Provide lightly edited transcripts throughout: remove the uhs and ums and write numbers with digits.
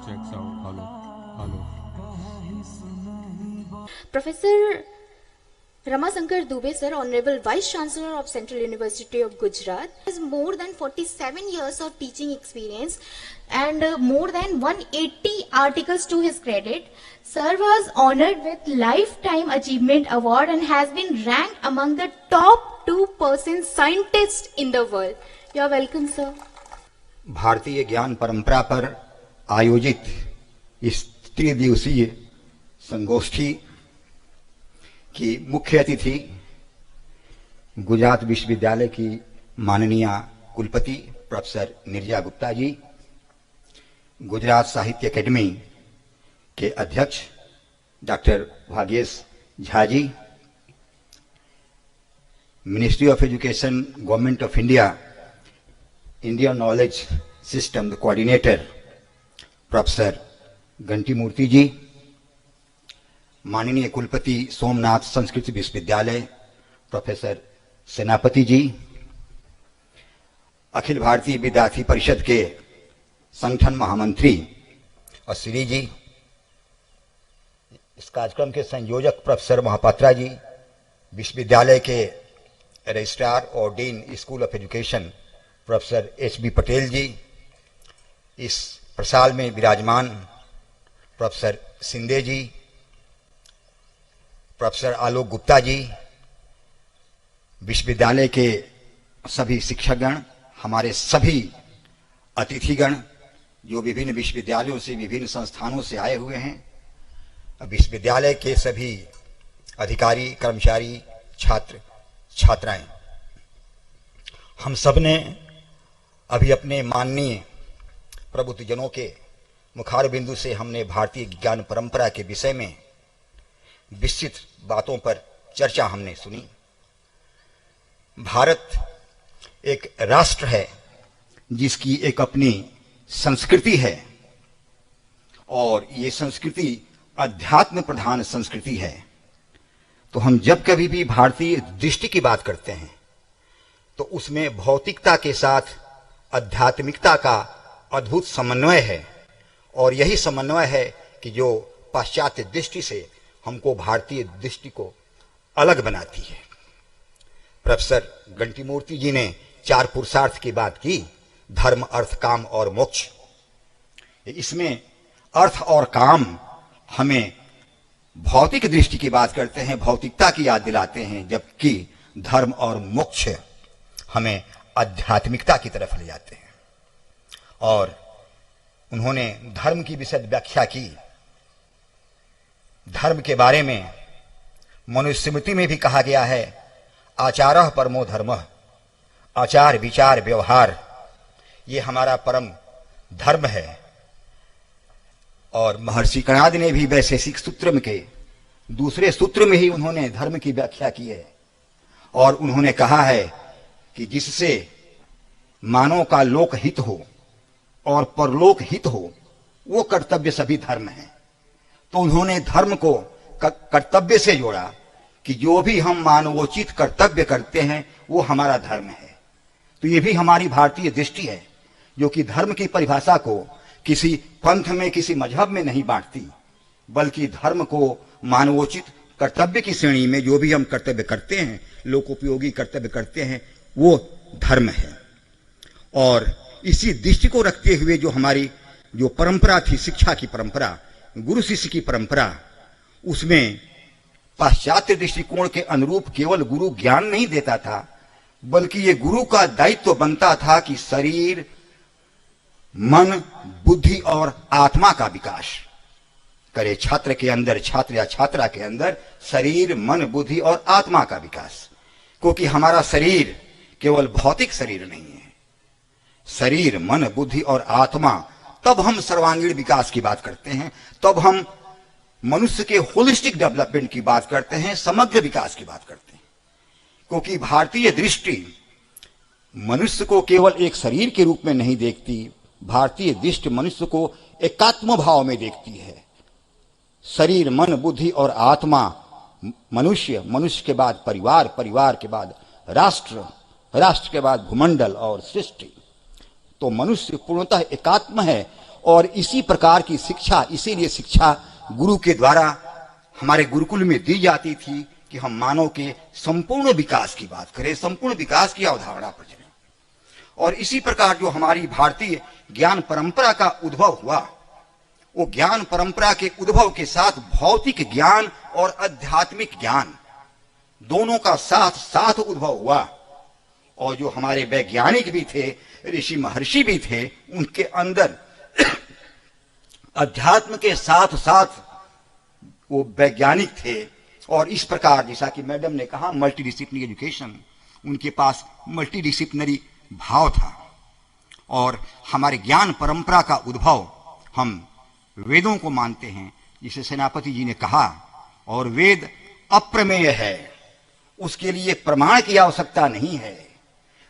check sound. Hello. Hello. Professor Ramasankar Dubey, sir, Honorable Vice Chancellor of Central University of Gujarat, has more than 47 years of teaching experience and more than 180 articles to his credit. Sir was honored with Lifetime Achievement Award and has been ranked among the top 2% scientists in the world. You are welcome, sir. भारतीय ज्ञान परंपरा पर आयोजित इस त्रिदिवसीय संगोष्ठी की मुख्य अतिथि गुजरात विश्वविद्यालय की माननीय कुलपति प्रोफेसर नीरजा गुप्ता जी, गुजरात साहित्य अकेडमी के अध्यक्ष doctor Bhagyesh Jha ji, ministry of education government of India Indian knowledge system coordinator professor Ghanti Murthy जी, माननीय कुलपति सोमनाथ संस्कृत विश्वविद्यालय प्रोफेसर सेनापति जी, अखिल भारतीय विद्यार्थी परिषद के संगठन महामंत्री अश्विनी जी, इस कार्यक्रम के संयोजक प्रोफेसर महापात्रा जी, विश्वविद्यालय के रजिस्ट्रार और dean school of education professor H B. Patel ji, इस प्रसाल में विराजमान प्रोफेसर सिंधे जी, प्रोफेसर आलोक गुप्ता जी, विश्वविद्यालय के सभी शिक्षकगण, हमारे सभी अतिथिगण जो विभिन्न विश्वविद्यालयों से विभिन्न संस्थानों से आए हुए हैं, विश्वविद्यालय के सभी अधिकारी कर्मचारी छात्र छात्राएं, हम सब ने अभी अपने माननीय प्रबुद्धजनों के मुखार बिंदु से हमने भारतीय ज्ञान परंपरा के विषय में विस्तृत बातों पर चर्चा हमने सुनी। भारत एक राष्ट्र है जिसकी एक अपनी संस्कृति है और ये संस्कृति अध्यात्म प्रधान संस्कृति है। तो हम जब कभी भी भारतीय दृष्टि की बात करते हैं तो उसमें भौतिकता के साथ आध्यात्मिकता का अद्भुत समन्वय है और यही समन्वय है कि जो पाश्चात्य दृष्टि से हमको भारतीय दृष्टि को अलग बनाती है। प्रोफेसर घंटी मूर्ति जी ने 4 पुरुषार्थ की बात की, धर्म अर्थ काम और मोक्ष। इसमें अर्थ और काम हमें भौतिक दृष्टि की बात करते हैं, भौतिकता की याद दिलाते हैं, जबकि धर्म और मोक्ष हमें आध्यात्मिकता की तरफ ले जाते हैं। और उन्होंने धर्म की विशद व्याख्या की। धर्म के बारे में मनुस्मृति में भी कहा गया है, आचारः परमो धर्मः, आचार विचार व्यवहार ये हमारा परम धर्म है। और महर्षि कणाद ने भी वैशेषिक सूत्र के दूसरे सूत्र में ही उन्होंने धर्म की व्याख्या की है और उन्होंने कहा है कि जिससे मानव का लोक हित हो और परलोक हित हो वो कर्तव्य सभी धर्म है। तो उन्होंने धर्म को कर्तव्य से जोड़ा कि जो भी हम मानवोचित कर्तव्य करते हैं वो हमारा धर्म है। तो ये भी हमारी भारतीय दृष्टि है जो कि धर्म की परिभाषा को किसी पंथ में किसी मजहब में नहीं बांटती, बल्कि धर्म को मानवोचित कर्तव्य की श्रेणी में जो भी हम कर्तव्य करते हैं, लोकोपयोगी कर्तव्य करते हैं, वो धर्म है। और इसी दृष्टि को रखते हुए जो हमारी जो परंपरा थी, शिक्षा की परंपरा, गुरु शिष्य की परंपरा, उसमें पाश्चात्य दृष्टिकोण के अनुरूप केवल गुरु ज्ञान नहीं देता था, बल्कि ये गुरु का दायित्व बनता था कि शरीर मन बुद्धि और आत्मा का विकास करे। छात्र के अंदर, छात्र या छात्रा के अंदर शरीर मन बुद्धि और आत्मा का विकास, क्योंकि हमारा शरीर केवल भौतिक शरीर नहीं है। शरीर मन बुद्धि और आत्मा, तब हम सर्वांगीण विकास की बात करते हैं, तब हम मनुष्य के होलिस्टिक डेवलपमेंट की बात करते हैं, समग्र विकास की बात करते हैं। क्योंकि भारतीय दृष्टि मनुष्य को केवल एक शरीर के रूप में नहीं देखती, भारतीय दृष्टि मनुष्य को एकात्म भाव में देखती है। शरीर मन बुद्धि और आत्मा, मनुष्य, मनुष्य के बाद परिवार, परिवार के बाद राष्ट्र, राष्ट्र के बाद भूमंडल और सृष्टि। तो मनुष्य पूर्णतः एकात्म है और इसी प्रकार की शिक्षा, इसीलिए शिक्षा गुरु के द्वारा हमारे गुरुकुल में दी जाती थी कि हम मानव के संपूर्ण विकास की बात करें, संपूर्ण विकास की अवधारणा पर चलें। और इसी प्रकार जो हमारी भारतीय ज्ञान परंपरा का उद्भव हुआ, वो ज्ञान परंपरा के उद्भव के साथ भौतिक ज्ञान और आध्यात्मिक ज्ञान दोनों का साथ साथ उद्भव हुआ। और जो हमारे वैज्ञानिक भी थे, ऋषि महर्षि भी थे, उनके अंदर अध्यात्म के साथ साथ वो वैज्ञानिक थे। और इस प्रकार जैसा कि मैडम ने कहा, मल्टीडिसिप्लिनरी एजुकेशन, उनके पास मल्टीडिसिप्लिनरी भाव था। और हमारे ज्ञान परंपरा का उद्भव हम वेदों को मानते हैं, जिसे सेनापति जी ने कहा। और वेद अप्रमेय है, उसके लिए प्रमाण की आवश्यकता नहीं है।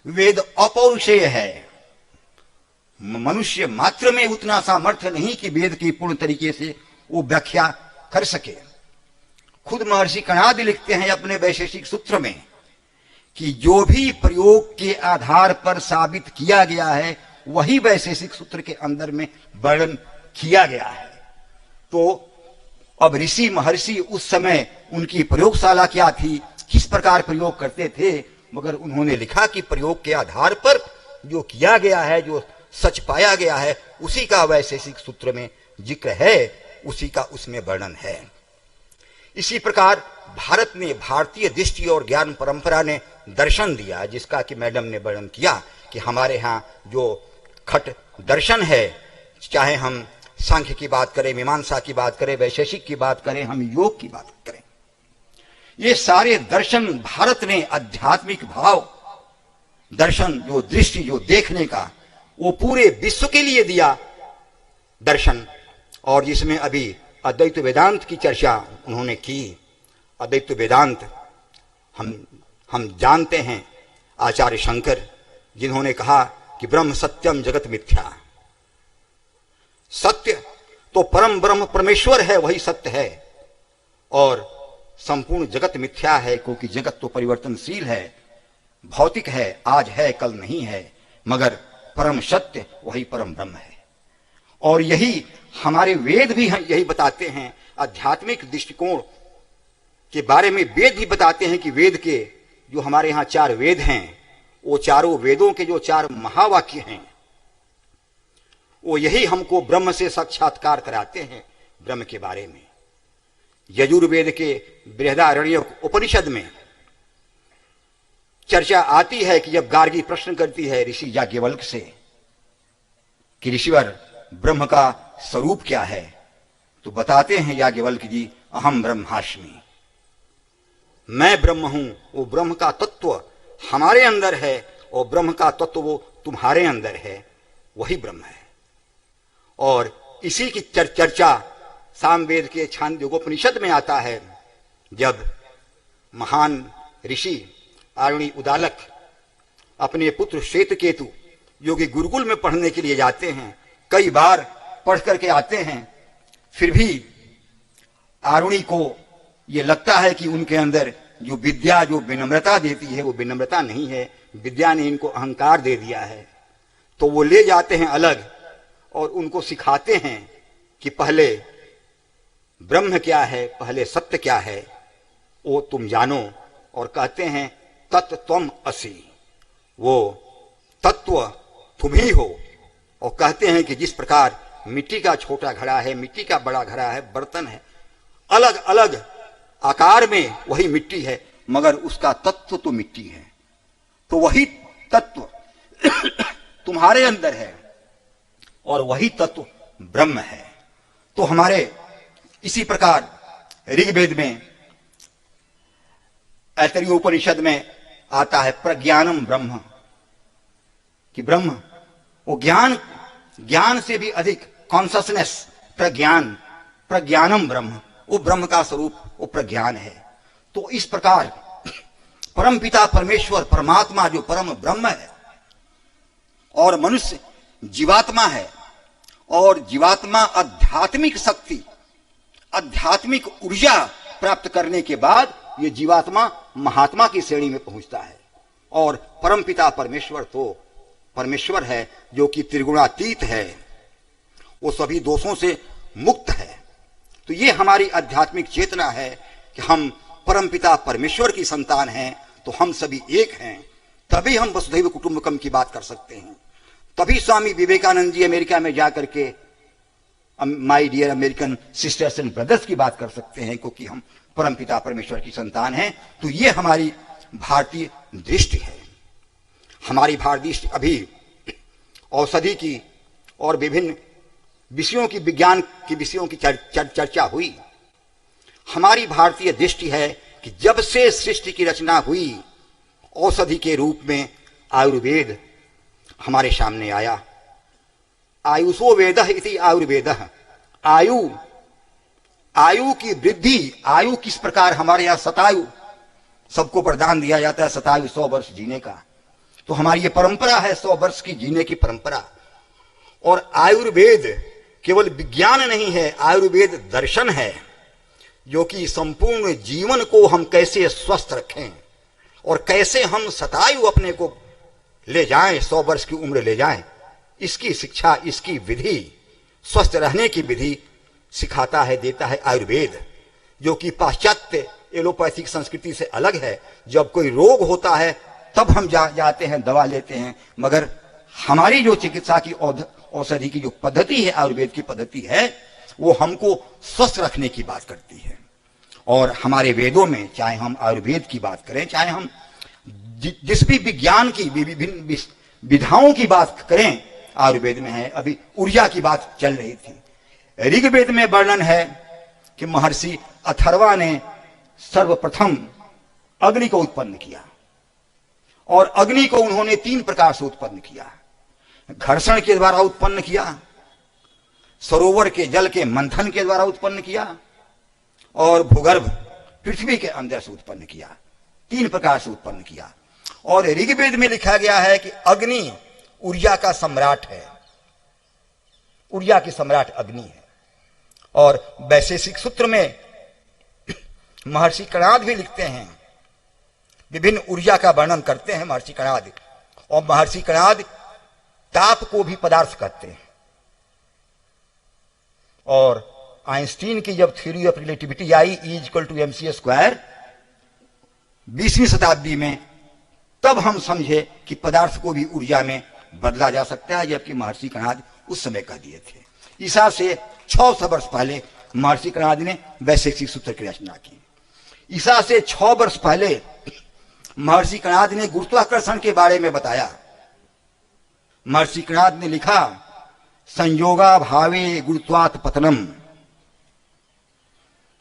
वेद अपौरुषेय है, मनुष्य मात्र में उतना सामर्थ्य नहीं कि वेद की पूर्ण तरीके से वो व्याख्या कर सके। खुद महर्षि कणाद लिखते हैं अपने वैशेषिक सूत्र में कि जो भी प्रयोग के आधार पर साबित किया गया है वही वैशेषिक सूत्र के अंदर में वर्णन किया गया है। तो अब ऋषि महर्षि उस समय उनकी प्रयोगशाला क्या थी, किस प्रकार प्रयोग करते थे, मगर उन्होंने लिखा कि प्रयोग के आधार पर जो किया गया है, जो सच पाया गया है, उसी का वैशेषिक सूत्र में जिक्र है, उसी का उसमें वर्णन है। इसी प्रकार भारत ने, भारतीय दृष्टि और ज्ञान परंपरा ने दर्शन दिया, जिसका कि मैडम ने वर्णन किया कि हमारे यहाँ जो खट दर्शन है, चाहे हम सांख्य की बात करें, मीमांसा की बात करें, वैशेषिक की बात करें, हम योग की बात करें, ये सारे दर्शन भारत ने आध्यात्मिक भाव, दर्शन, जो दृष्टि, जो देखने का, वो पूरे विश्व के लिए दिया दर्शन। और जिसमें अभी अद्वैत वेदांत की चर्चा उन्होंने की। अद्वैत वेदांत हम जानते हैं आचार्य शंकर, जिन्होंने कहा कि ब्रह्म सत्यम जगत मिथ्या। सत्य तो परम ब्रह्म परमेश्वर है, वही सत्य है, और संपूर्ण जगत मिथ्या है, क्योंकि जगत तो परिवर्तनशील है, भौतिक है, आज है कल नहीं है, मगर परम सत्य वही परम ब्रह्म है। और यही हमारे वेद भी यही बताते हैं। आध्यात्मिक दृष्टिकोण के बारे में वेद भी बताते हैं कि वेद के जो हमारे यहाँ 4 वेद हैं, वो चारों वेदों के जो 4 महावाक्य हैं, वो यही हमको ब्रह्म से साक्षात्कार कराते हैं, ब्रह्म के बारे में। यजुर्वेद के बृहदारण्यक उपनिषद में चर्चा आती है कि जब गार्गी प्रश्न करती है ऋषि याज्ञवल्क्य से कि ऋषिवर ब्रह्म का स्वरूप क्या है, तो बताते हैं याज्ञवल्क्य जी, अहम ब्रह्मास्मि, मैं ब्रह्म हूं। वो ब्रह्म का तत्व हमारे अंदर है और ब्रह्म का तत्व वो तुम्हारे अंदर है, वही ब्रह्म है। और इसी की चर्चा सामवेद के छांदोग्योपनिषद में आता है, जब महान ऋषि आरुणि उदालक अपने पुत्र श्वेतकेतु जो कि गुरुकुल में पढ़ने के लिए जाते हैं, कई बार पढ़ करके आते हैं, फिर भी आरुणि को ये लगता है कि उनके अंदर जो विद्या, जो विनम्रता देती है, वो विनम्रता नहीं है, विद्या ने इनको अहंकार दे दिया है। तो वो ले जाते हैं अलग और उनको सिखाते हैं कि पहले ब्रह्म क्या है, पहले सत्य क्या है, वो तुम जानो। और कहते हैं तत्त्वम असि, वो तत्व तुम ही हो। और कहते हैं कि जिस प्रकार मिट्टी का छोटा घड़ा है, मिट्टी का बड़ा घड़ा है, बर्तन है, अलग अलग आकार में वही मिट्टी है, मगर उसका तत्व तो मिट्टी है। तो वही तत्व तुम्हारे अंदर है और वही तत्व ब्रह्म है। तो हमारे इसी प्रकार ऋग्वेद में, ऐतरेय उपनिषद में आता है प्रज्ञानम ब्रह्म, कि ब्रह्म वो ज्ञान से भी अधिक कॉन्शसनेस, प्रज्ञान, प्रज्ञानम ब्रह्म, वो ब्रह्म का स्वरूप वो प्रज्ञान है। तो इस प्रकार परम पिता परमेश्वर परमात्मा जो परम ब्रह्म है और मनुष्य जीवात्मा है, और जीवात्मा आध्यात्मिक शक्ति, आध्यात्मिक ऊर्जा प्राप्त करने के बाद ये जीवात्मा महात्मा की श्रेणी में पहुंचता है। और परम पिता परमेश्वर तो परमेश्वर है जो कि त्रिगुणातीत है, वो सभी दोषों से मुक्त है। तो ये हमारी आध्यात्मिक चेतना है कि हम परमपिता परमेश्वर की संतान हैं, तो हम सभी एक हैं, तभी हम वसुधैव कुटुंबकम की बात कर सकते हैं। तभी स्वामी विवेकानंद जी अमेरिका में जाकर के my dear American sisters and brothers की बात कर सकते हैं, क्योंकि हम परमपिता परमेश्वर की संतान हैं। तो ये हमारी भारतीय दृष्टि है। हमारी भारतीय दृष्टि अभी औषधि की और विभिन्न विषयों की, विज्ञान की विषयों की चर्चा हुई। हमारी भारतीय दृष्टि है कि जब से सृष्टि की रचना हुई, औषधि के रूप में आयुर्वेद हमारे सामने आया। आयुषो वेदः इति आयुर्वेदः। आयु की वृद्धि, आयु किस प्रकार हमारे यहाँ शतायु सबको वरदान दिया जाता है, शतायु 100 वर्ष जीने का। तो हमारी ये परंपरा है 100 वर्ष की जीने की परंपरा। और आयुर्वेद केवल विज्ञान नहीं है, आयुर्वेद दर्शन है, जो कि संपूर्ण जीवन को हम कैसे स्वस्थ रखें और कैसे हम शतायु अपने को ले जाएं, 100 वर्ष की उम्र ले जाएं, इसकी शिक्षा, इसकी विधि, स्वस्थ रहने की विधि सिखाता है, देता है आयुर्वेद, जो कि पाश्चात्य एलोपैथिक संस्कृति से अलग है। जब कोई रोग होता है तब हम जाते हैं, दवा लेते हैं, मगर हमारी जो चिकित्सा की औषधि की जो पद्धति है, आयुर्वेद की पद्धति है, वो हमको स्वस्थ रखने की बात करती है। और हमारे वेदों में, चाहे हम आयुर्वेद की बात करें, चाहे हम जिस भी विज्ञान की विभिन्न विधाओं की बात करें, आयुर्वेद में है। अभी ऊर्जा की बात चल रही थी। ऋग्वेद में वर्णन है कि महर्षि अथर्वा ने सर्वप्रथम अग्नि को उत्पन्न किया, और अग्नि को उन्होंने 3 प्रकार से उत्पन्न किया। घर्षण के द्वारा उत्पन्न किया, सरोवर के जल के मंथन के द्वारा उत्पन्न किया, और भूगर्भ पृथ्वी के अंदर से उत्पन्न किया। 3 प्रकार से उत्पन्न किया। और ऋग्वेद में लिखा गया है कि अग्नि ऊर्जा का सम्राट है, ऊर्जा की सम्राट अग्नि है। और वैशेषिक सूत्र में महर्षि कणाद भी लिखते हैं, विभिन्न ऊर्जा का वर्णन करते हैं महर्षि कणाद। और महर्षि कणाद ताप को भी पदार्थ कहते हैं। और आइंस्टीन की जब theory of relativity I, E=mc², 20वीं शताब्दी में, तब हम समझे कि पदार्थ को भी ऊर्जा में बदला जा सकता है, जबकि महर्षि कणाद उस समय कह दिए थे। ईसा से 600 वर्ष पहले महर्षि कणाद ने वैशेषिक सूत्र की रचना की। ईसा से 6 वर्ष पहले महर्षि कणाद ने गुरुत्वाकर्षण के बारे में बताया। महर्षि कणाद ने लिखा, संयोगा भावे गुरुत्वात् पतनम,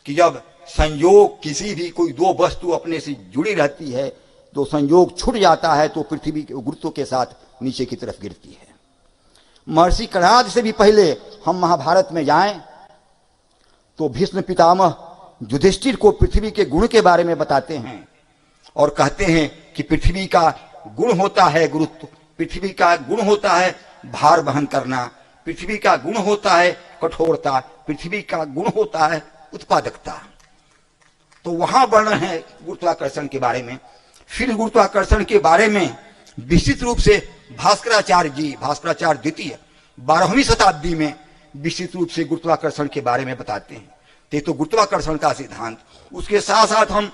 कि जब संयोग, किसी भी कोई 2 वस्तु अपने से जुड़ी रहती है, तो संयोग छूट जाता है तो पृथ्वी के गुरुत्व के साथ नीचे की तरफ गिरती है। महर्षि कणाद से भी पहले हम महाभारत में जाएं तो भीष्म पितामह युधिष्ठिर को पृथ्वी के गुण के बारे में बताते हैं, और कहते हैं कि पृथ्वी का गुण होता है गुरुत्व, पृथ्वी का गुण होता है भार वहन करना, पृथ्वी का गुण होता है कठोरता, पृथ्वी का गुण होता है उत्पादकता। तो वहां वर्णन है गुरुत्वाकर्षण के बारे में। फिर गुरुत्वाकर्षण के बारे में विस्तृत रूप से भास्कराचार्य द्वितीय 12वीं शताब्दी में विस्तृत रूप से गुरुत्वाकर्षण के बारे में बताते हैं। तो गुरुत्वाकर्षण का सिद्धांत, उसके साथ साथ हम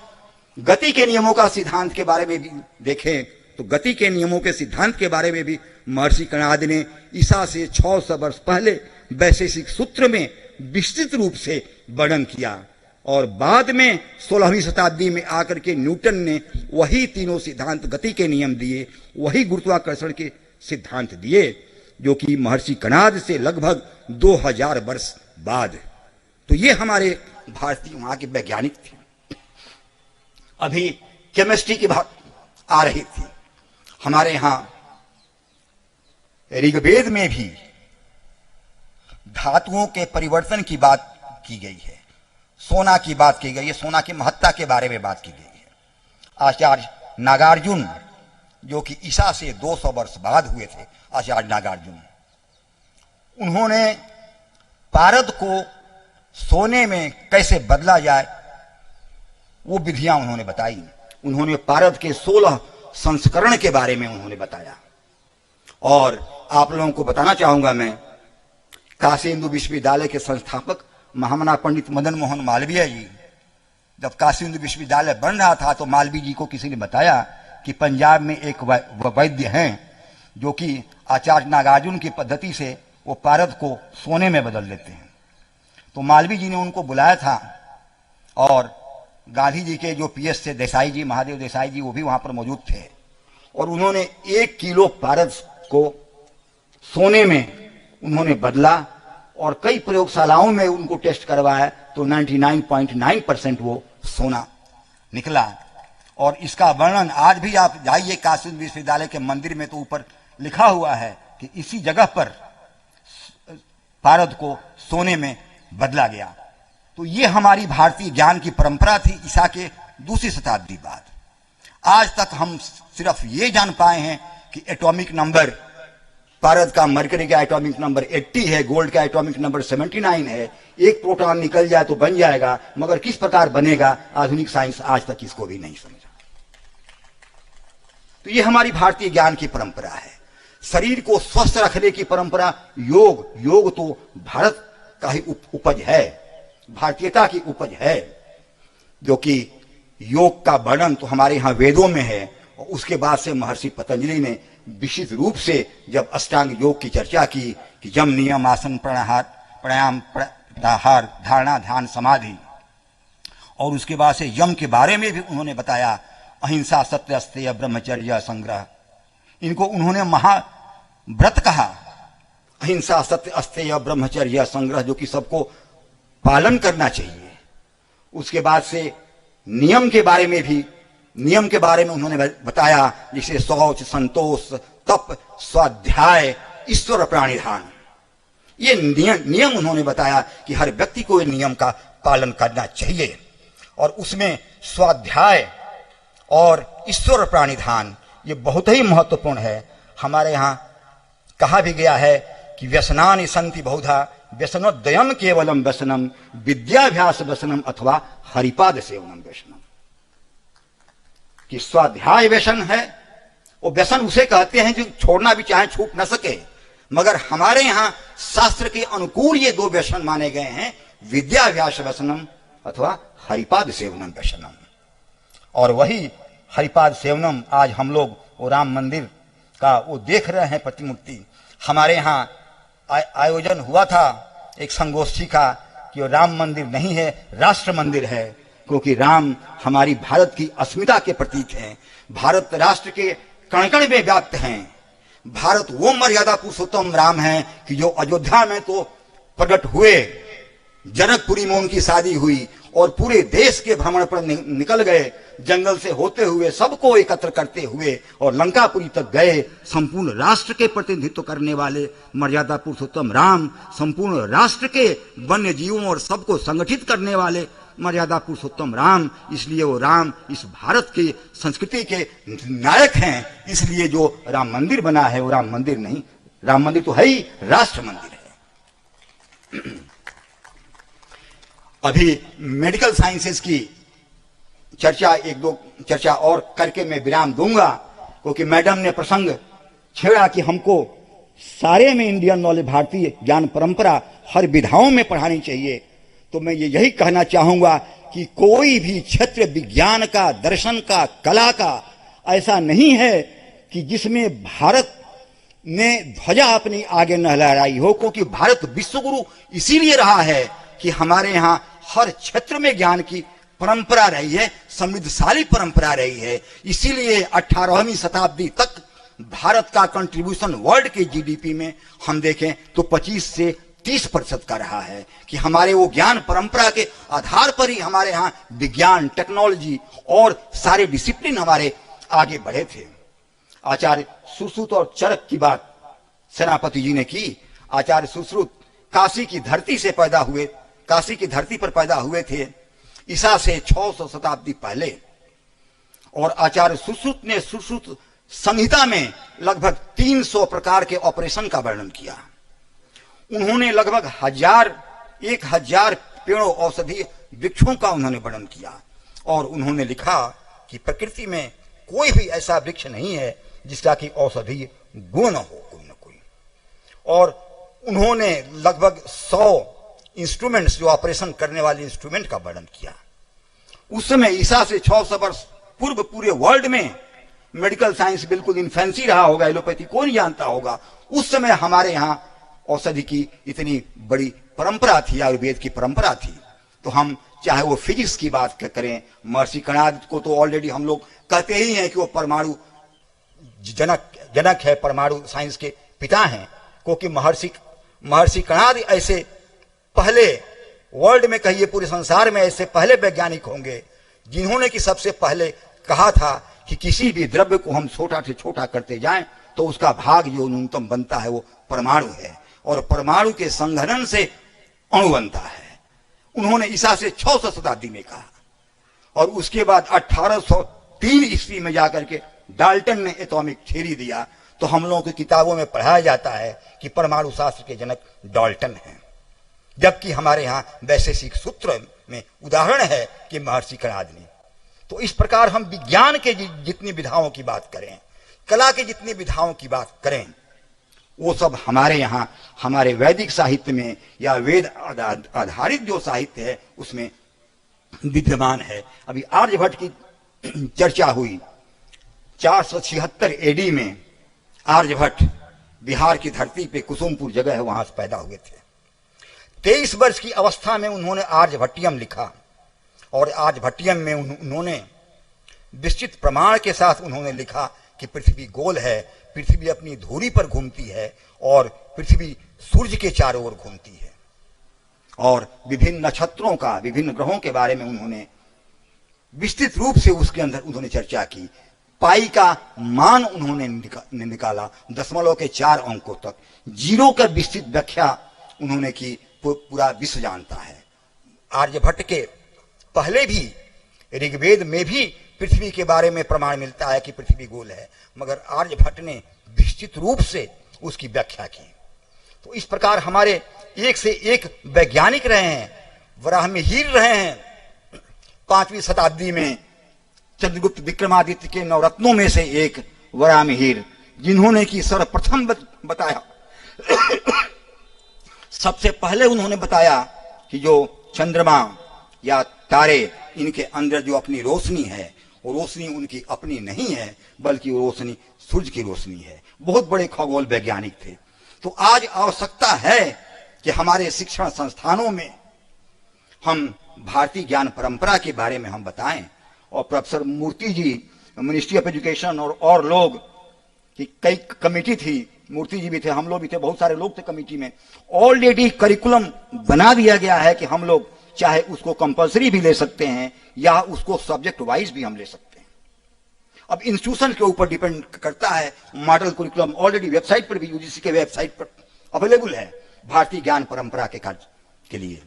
गति के नियमों का सिद्धांत के बारे में भी देखें तो गति के नियमों के सिद्धांत के बारे में भी महर्षि कणाद ने ईसा से 600 वर्ष पहले वैशेषिक सूत्र में विस्तृत रूप से वर्णन किया। और बाद में 16वीं शताब्दी में आकर के न्यूटन ने वही तीनों सिद्धांत, गति के नियम दिए, वही गुरुत्वाकर्षण के सिद्धांत दिए, जो कि महर्षि कणाद से लगभग 2000 वर्ष बाद। तो ये हमारे भारतीय वहां के वैज्ञानिक थे। अभी केमिस्ट्री की बात आ रही थी। हमारे यहां ऋग्वेद में भी धातुओं के परिवर्तन की बात की गई है, सोना की बात की गई है, सोना की महत्ता के बारे में बात की गई है। आचार्य नागार्जुन, जो कि ईसा से 200 वर्ष बाद हुए थे, आचार्य नागार्जुन, उन्होंने पारद को सोने में कैसे बदला जाए वो विधियां उन्होंने बताई। उन्होंने पारद के 16 संस्करण के बारे में उन्होंने बताया। और आप लोगों को बताना चाहूंगा मैं, काशी हिंदू विश्वविद्यालय के संस्थापक महामना पंडित मदन मोहन मालवीय जी, जब काशी हिंदू विश्वविद्यालय बन रहा था तो मालवीय जी को किसी ने बताया कि पंजाब में एक वैद्य हैं जो कि आचार्य नागार्जुन की पद्धति से वो पारद को सोने में बदल देते हैं। तो मालवीय जी ने उनको बुलाया था और गांधी जी के जो पीएस थे देसाई जी, महादेव देसाई जी, वो भी वहां पर मौजूद थे और उन्होंने 1 किलो पारद को सोने में उन्होंने बदला और कई प्रयोगशालाओं में उनको टेस्ट करवाया तो 99.9% वो सोना निकला। और इसका वर्णन आज भी आप जाइए काशी विश्वविद्यालय के मंदिर में तो ऊपर लिखा हुआ है कि इसी जगह पर पारद को सोने में बदला गया। तो ये हमारी भारतीय ज्ञान की परंपरा थी ईसा के दूसरी शताब्दी बाद। आज तक हम सिर्फ ये जान पाए हैं कि एटॉमिक नंबर पारद का मरकरी का एटॉमिक नंबर 80 है, गोल्ड का एटॉमिक नंबर 79 है। एक प्रोटॉन निकल जाए तो बन जाएगा, मगर किस प्रकार बनेगा आधुनिक साइंस आज तक इसको भी नहीं समझा। तो ये हमारी भारतीय ज्ञान की परंपरा है। शरीर को स्वस्थ रखने की परंपरा योग तो भारत का ही उपज है, भारतीयता की उपज है, जो कि योग का वर्णन तो हमारे यहां वेदों में है। और उसके बाद से महर्षि पतंजलि ने विशिष्ट रूप से जब अष्टांग योग की चर्चा की कि यम नियम आसन प्राणायाम प्रत्याहार धारणा ध्यान समाधि, और उसके बाद से यम के बारे में भी उन्होंने बताया, अहिंसा सत्य अस्तेय ब्रह्मचर्य संग्रह, इनको उन्होंने महाव्रत कहा। अहिंसा सत्य अस्तेय ब्रह्मचर्य संग्रह, जो कि सबको पालन करना चाहिए। उसके बाद से नियम के बारे में उन्होंने बताया, जिसे शौच संतोष तप स्वाध्याय ईश्वर प्राणिधान, ये नियम उन्होंने बताया कि हर व्यक्ति को ये नियम का पालन करना चाहिए। और उसमें स्वाध्याय और ईश्वर प्राणिधान ये बहुत ही महत्वपूर्ण है। हमारे यहाँ कहा भी गया है कि व्यसनानि सन्ति बहुधा व्यसनोद्वयम केवलम व्यसनम विद्याभ्यास व्यसनम अथवा हरिपाद सेवनम व्यसनम, कि स्वाध्याय व्यसन है। वो व्यसन उसे कहते हैं जो छोड़ना भी चाहे छूट न सके, मगर हमारे यहां शास्त्र के अनुकूल ये 2 व्यसन माने गए हैं, विद्याभ्यास व्यसनम अथवा हरिपाद सेवनम व्यसनम। और वही हरिपाद सेवनम आज हम लोग वो राम मंदिर का वो देख रहे हैं प्रतिमूर्ति। हमारे यहाँ आयोजन हुआ था एक संगोष्ठी का कि वो राम मंदिर नहीं है, राष्ट्र मंदिर है, क्योंकि राम हमारी भारत की अस्मिता के प्रतीक हैं, भारत राष्ट्र के कण कण में व्याप्त हैं। भारत वो मर्यादा पुरुषोत्तम राम हैं कि जो अयोध्या में तो प्रकट हुए, जनकपुरी में उनकी शादी हुई और पूरे देश के भ्रमण पर निकल गए, जंगल से होते हुए सबको एकत्र करते हुए और लंकापुरी तक गए। संपूर्ण राष्ट्र के प्रतिनिधित्व करने वाले मर्यादा पुरुषोत्तम राम, संपूर्ण राष्ट्र के वन्य जीवों और सबको संगठित करने वाले मर्यादा पुरुषोत्तम राम, इसलिए वो राम इस भारत की संस्कृति के नायक हैं। इसलिए जो राम मंदिर बना है वो राम मंदिर नहीं, राम मंदिर तो है ही राष्ट्र मंदिर है। अभी मेडिकल साइंसेस की चर्चा 1-2 चर्चा और करके मैं विराम दूंगा, क्योंकि मैडम ने प्रसंग छेड़ा कि हमको सारे में इंडियन नॉलेज, भारतीय ज्ञान परंपरा हर विधाओं में पढ़ानी चाहिए। तो मैं यही कहना चाहूंगा कि कोई भी क्षेत्र विज्ञान का, दर्शन का, कला का ऐसा नहीं है कि जिसमें भारत ने ध्वजा अपनी आगे न लहराई हो, क्योंकि भारत विश्वगुरु इसीलिए रहा है कि हमारे यहाँ हर क्षेत्र में ज्ञान की परंपरा रही है, समृद्धशाली परंपरा रही है। इसीलिए 18वीं शताब्दी तक भारत का कंट्रीब्यूशन वर्ल्ड के जीडीपी में हम देखें तो 25 से 30% का रहा है, कि हमारे वो ज्ञान परंपरा के आधार पर ही हमारे यहाँ विज्ञान, टेक्नोलॉजी और सारे डिसिप्लिन हमारे आगे बढ़े थे। आचार्य सुश्रुत और चरक की बात सेनापति जी ने की। आचार्य सुश्रुत काशी की धरती से पैदा हुए, काशी की धरती पर पैदा हुए थे ईसा से 600 शताब्दी पहले। और आचार्य सुश्रुत ने सुश्रुत संहिता में लगभग 300 प्रकार के ऑपरेशन का वर्णन किया। उन्होंने लगभग 1000 पेड़ों औषधीय वृक्षों का उन्होंने वर्णन किया। और उन्होंने लिखा कि प्रकृति में कोई भी ऐसा वृक्ष नहीं है जिसका कि औषधीय गुण न हो, कोई न कोई। और उन्होंने लगभग 100 इंस्ट्रूमेंट्स, जो ऑपरेशन करने वाले इंस्ट्रूमेंट का वर्णन किया। उस समय ईसा से 600 वर्ष पूर्व पूरे वर्ल्ड में मेडिकल साइंस बिल्कुल इन्फेंसी रहा होगा, एलोपैथी कौन जानता होगा। उस समय हमारे यहां औषधि की इतनी बड़ी परंपरा थी, आयुर्वेद की परंपरा थी। तो हम चाहे वो फिजिक्स की बात करें, महर्षि कणाद को तो ऑलरेडी हम लोग कहते ही हैं कि वो परमाणु जनक है, परमाणु साइंस के पिता हैं, क्योंकि महर्षि कणाद ऐसे पहले वर्ल्ड में, कहिए पूरे संसार में ऐसे पहले वैज्ञानिक होंगे जिन्होंने कि सबसे पहले कहा था कि किसी भी द्रव्य को हम छोटा से छोटा करते जाएं तो उसका भाग जो न्यूनतम बनता है वो परमाणु है, और परमाणु के संघनन से अणु बनता है। उन्होंने ईसा से 600 शताब्दी में कहा, और उसके बाद 1803 ईस्वी में जाकर के डाल्टन ने एटॉमिक थ्योरी दिया। तो हम लोगों की किताबों में पढ़ाया जाता है कि परमाणु शास्त्र के जनक डाल्टन हैं, जबकि हमारे यहां वैशेषिक सूत्र में उदाहरण है कि महर्षि कणाद ने। तो इस प्रकार हम विज्ञान के जितनी विधाओं की बात करें, कला के जितनी विधाओं की बात करें, वो सब हमारे यहां हमारे वैदिक साहित्य में या वेद आधारित जो साहित्य है उसमें विद्यमान है। अभी आर्यभट्ट की चर्चा हुई। 476 एडी में आर्यभट्ट बिहार की धरती पे कुसुमपुर जगह है, वहां से पैदा हुए थे। 23 वर्ष की अवस्था में उन्होंने आर्यभट्टियम लिखा, और आर्यभट्टियम में उन्होंने विस्तृत प्रमाण के साथ उन्होंने लिखा कि पृथ्वी गोल है, पृथ्वी अपनी धुरी पर घूमती है, और पृथ्वी सूर्य के चारों ओर घूमती है। और विभिन्न नक्षत्रों का, विभिन्न ग्रहों के बारे में उन्होंने विस्तृत रूप से उसके अंदर उन्होंने चर्चा की। पाई का मान उन्होंने निकाला 0.4 अंकों तक। जीरो का विस्तृत व्याख्या उन्होंने की, पूरा विश्व जानता है। आर्यभट्ट के पहले भी ऋग्वेद में भी पृथ्वी के बारे में प्रमाण मिलता है कि पृथ्वी गोल है, मगर आर्यभट्ट ने विस्तृत रूप से उसकी व्याख्या की। तो इस प्रकार हमारे एक से एक वैज्ञानिक रहे हैं। वराहमिहिर रहे हैं 5वीं शताब्दी में, चंद्रगुप्त विक्रमादित्य के नवरत्नों में से एक वराहमिहिर, जिन्होंने कि सर्वप्रथम बताया सबसे पहले उन्होंने बताया कि जो चंद्रमा या तारे, इनके अंदर जो अपनी रोशनी है, वो रोशनी उनकी अपनी नहीं है, बल्कि वो रोशनी सूर्य की रोशनी है। बहुत बड़े खगोल वैज्ञानिक थे। तो आज आवश्यकता है कि हमारे शिक्षण संस्थानों में हम भारतीय ज्ञान परंपरा के बारे में हम बताएं। और professor Murthy ji, ministry of education और लोग की कई कमेटी थी, मूर्ति जी भी थे, हम लोग भी थे, बहुत सारे लोग थे कमेटी में। ऑलरेडी करिकुलम बना दिया गया है कि हम लोग चाहे उसको कंपलसरी भी ले सकते हैं या उसको सब्जेक्ट वाइज भी हम ले सकते हैं। अब इंस्टीट्यूशन के ऊपर डिपेंड करता है। मॉडल करिकुलम ऑलरेडी वेबसाइट पर भी, यूजीसी के वेबसाइट पर अवेलेबल है भारतीय ज्ञान परंपरा के कार्य के लिए।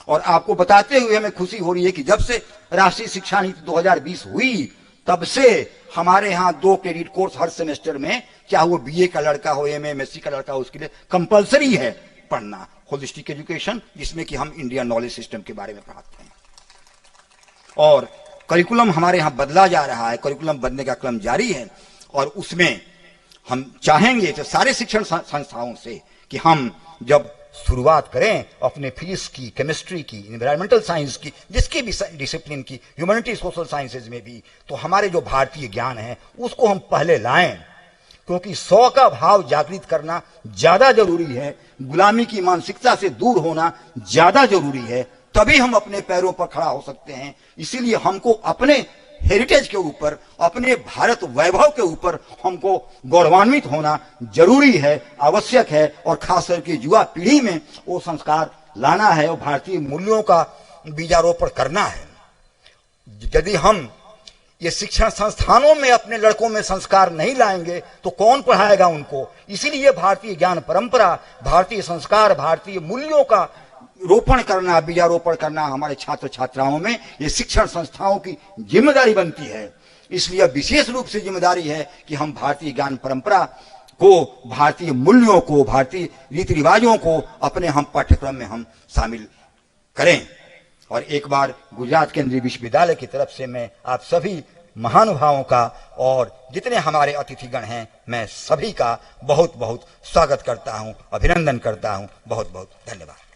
और आपको बताते हुए हमें खुशी हो रही है कि जब से राष्ट्रीय शिक्षा नीति 2020 हुई, तब से हमारे यहाँ 2 क्रेडिट कोर्स हर सेमेस्टर में, चाहे वो बीए का लड़का हो, एमए एमएससी का लड़का हो, उसके लिए कंपलसरी है पढ़ना होलिस्टिक एजुकेशन, जिसमें कि हम इंडियन नॉलेज सिस्टम के बारे में पढ़ाते हैं। और करिकुलम हमारे यहाँ बदला जा रहा है, करिकुलम बदलने का क्रम जारी है। और उसमें हम चाहेंगे तो सारे शिक्षण संस्थाओं से कि हम जब शुरुआत करें अपने फिजिक्स की, केमिस्ट्री की, एनवायरमेंटल साइंस की, जिसकी भी डिसिप्लिन की, ह्यूमैनिटी सोशल साइंसेज में भी, तो हमारे जो भारतीय ज्ञान है उसको हम पहले लाएं, क्योंकि 100 का भाव जागृत करना ज्यादा जरूरी है। गुलामी की मानसिकता से दूर होना ज्यादा जरूरी है, तभी हम अपने पैरों पर खड़ा हो सकते हैं। इसीलिए हमको अपने हेरिटेज के ऊपर, अपने भारत वैभव के ऊपर हमको गौरवान्वित होना जरूरी है, आवश्यक है। और खास करके युवा पीढ़ी में वो संस्कार लाना है, वो भारतीय मूल्यों का बीजारोपण करना है। यदि हम ये शिक्षण संस्थानों में अपने लड़कों में संस्कार नहीं लाएंगे तो कौन पढ़ाएगा उनको। इसीलिए भारतीय ज्ञान परंपरा, भारतीय संस्कार, भारतीय मूल्यों का रोपण करना, बीजारोपण करना हमारे छात्र छात्राओं में ये शिक्षण संस्थाओं की जिम्मेदारी बनती है। इसलिए विशेष रूप से जिम्मेदारी है कि हम भारतीय ज्ञान परंपरा को, भारतीय मूल्यों को, भारतीय रीति रिवाजों को अपने हम पाठ्यक्रम में हम शामिल करें। और एक बार गुजरात केंद्रीय विश्वविद्यालय की तरफ से मैं आप सभी महानुभावों का और जितने हमारे अतिथिगण हैं, मैं सभी का बहुत बहुत स्वागत करता हूं, अभिनंदन करता हूं। बहुत बहुत धन्यवाद।